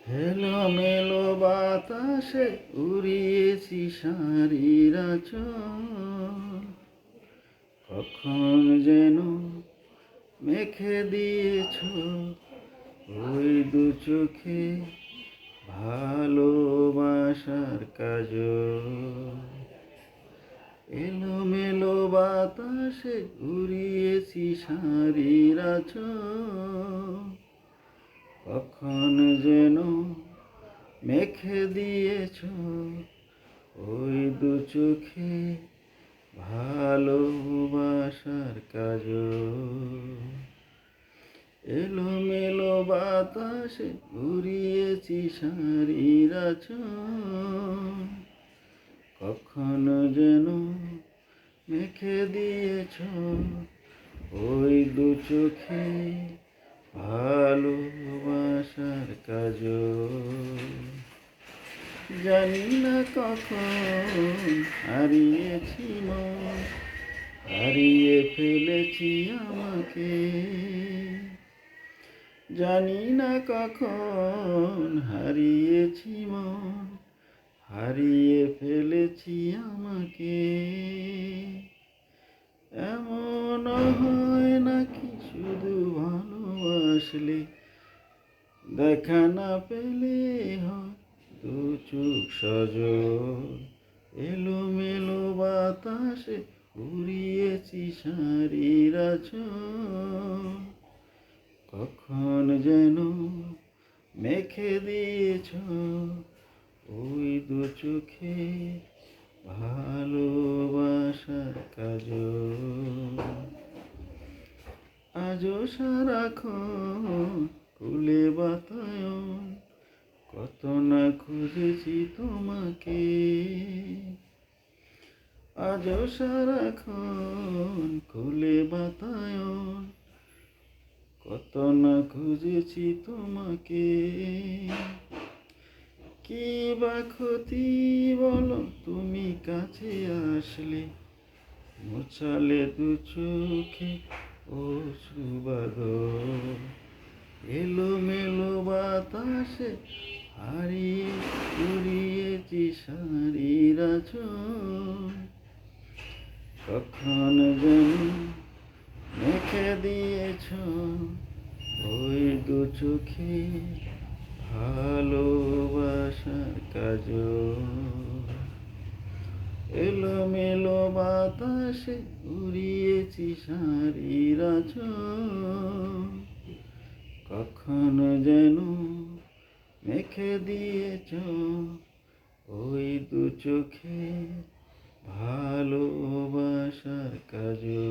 এলোমেলো বাতাসে উড়িয়েছি শাড়ির আঁচল, কখন যেন মেখে দিয়েছ ওই দু চোখে ভালোবাসার কাজল। এলোমেলো বাতাসে উড়িয়েছি শাড়ির আঁচল, কখন যেন মেখে দিয়েছ ওই দু চোখে ভালোবাসার কাজল। এলোমেলো বাতাসে উড়িয়েছি শাড়ির আঁচল, কখন যেন মেখে দিয়েছ ওই দু চোখে ভালোবাসার কাজল। জানি না কখন হারিয়েছি মন, হারিয়ে ফেলেছি আমাকে। জানি না কখন হারিয়েছি মন, হারিয়ে ফেলেছি আমাকে। এমন হয় নাকি শুধু ভালোবাসলে দেখা না পেলে হয় দু চোখ সজল। এলোমেলো বাতাসে উড়িয়েছি শাড়ির আঁচল, কখন যেন মেখে দিয়েছ ওই দু চোখে ভালোবাসার কাজল। আজও সারাক্ষণ কুলে বাতায়ন, কত না খুঁজেছি তোমাকে। আজও সারাক্ষণ কুলে বাতায়ন, কত না খুঁজেছি তোমাকে। কি বা ক্ষতি বলো তুমি কাছে আসলে, মোছালে দু চোখে অশ্রুবাদল। এলোমেলো বাতাসে হারিয়ে উড়িয়েছি শাড়ির আঁচল, কখন যেন মেখে দিয়েছ ওই দু চোখে ভালোবাসার কাজল। এলোমেলো বাতাসে উড়িয়েছি শাড়ির আঁচল, কখন যেন মেখে দিয়েছ ওই দু চোখে ভালোবাসার কাজল।